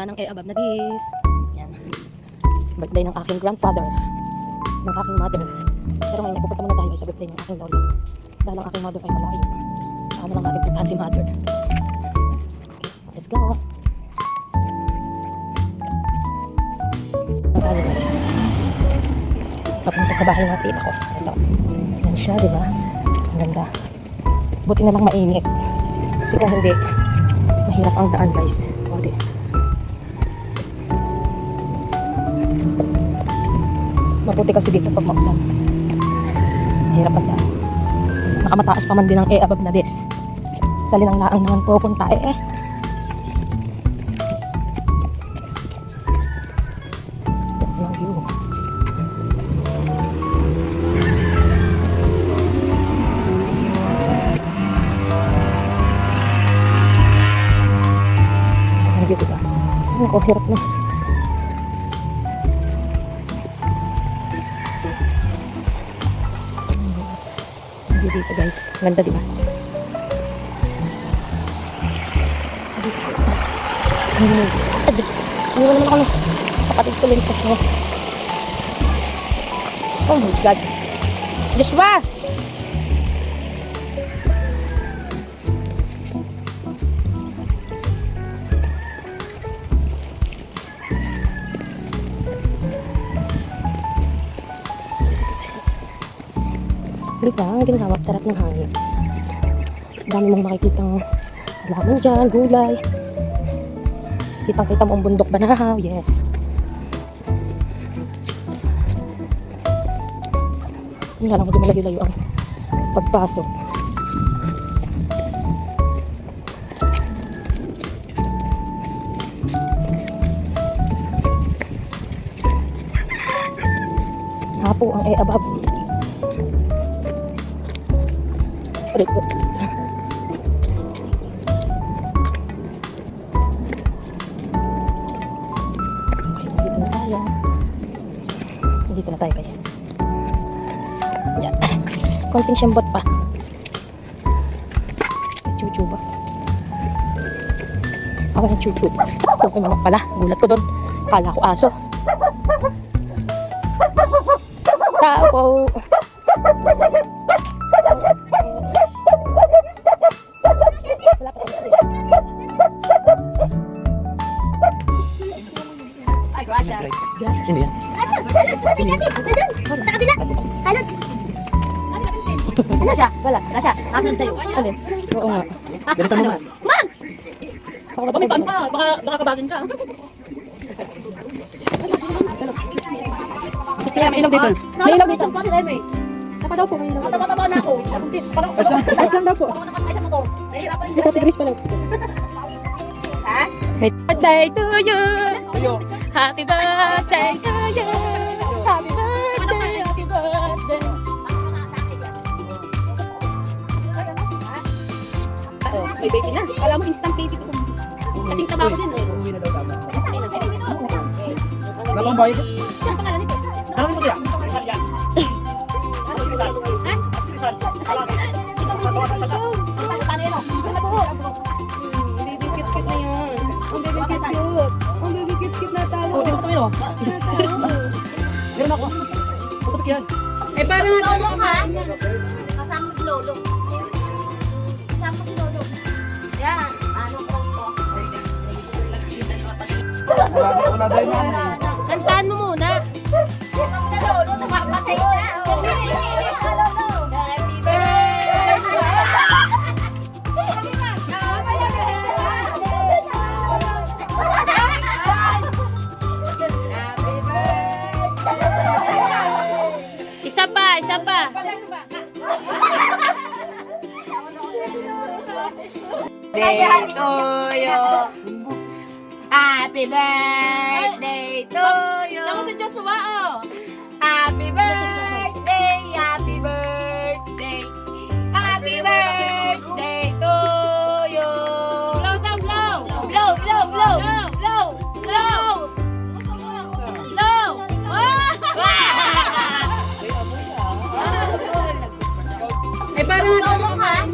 pupunta ng above na this. Yan. Birthday ng aking grandfather. Ng aking mother. Pero ngayon, pupunta muna tayo sa birthday ng aking lolo. Dahil ang aking mother ay malayo. Saan na lang natin puntahan si mother. Okay, let's go. Tayo guys. Papunta sa bahay ng tita ko. Ito. Yan siya, di ba? Ang ganda. Buti na lang mainit. Kasi kung hindi, mahirap ang daan guys. Buti. Mabuti kasi dito pag maulan. Mahirap ang daan. Nakamataas pa man din ang above na this. Sa Linanglaang naman pupunta Ang view. Ang view diba? Ang hirap na. Dito guys, ganda diba? Iniwan naman ako ng kapatid ko lintas na. Oh my god, Joshua! Diba, ang ginhawa, sarap ng hangin. Dami mong makikitang halaman dyan, gulay. Kitang-kita mo ang bundok Banahaw, yes. Hindi lang ko dumalayo-layo ang pagpasok. Hapo ang above. Ulit ko. Dito na tayo guys. Yan. Konting siyambot pa. Chuchu ba? Awa ng chuchu. Ito ko manok pala. Gulat ko doon. Kala ko aso. Tao po. Hindi yan. Sa kabila. Halot. Ano siya? Wala. Wala siya. Asan sa'yo? Alin? Oo nga. Dali sa naman. Ma'am! Saka na Paan ka? Baka kabagin ka. Kaya may ilaw dito. May ilaw dito. Bakit Henry? Tapa daw po. May ilaw dito. Taba-taba na ako. Buntis. Kahit lang daw po. Ako nakasakay sa motor. Nahihirapan Diyos Ate Grace pala. Ha? Happy birthday to you. Ayo. Happy birthday to you. Happy birthday. Happy birthday. Oh, may baby na. Alam mo, instant baby ko. Kasing taba ko din eh. Uuwi na daw tama. Ano Wala pang bayad. ang pangalan nito? Ano mo kaya? Paano yun? Ano po? Baby kit-kit na yun. Ang baby kit-cute. Ang baby kit-kit na talo. Oh, tingnan mo. Meron ako. Puputok yan. Eh, paano nga? Kasama ka? Kasama si Lolo. Kasama si Lolo. Yan. Ano ko to? Wala daw yung ano. Kantaan mo muna. Kasama si Lolo. Napapatay na. Happy birthday! Isa pa, isa pa. Birthday to you. Happy birthday to you. Ako si Joshua, oh. Happy birthday, happy birthday. Happy birthday to you. Blow down, blow. Blow, blow, blow. Blow, blow. Blow. Eh, paano nga?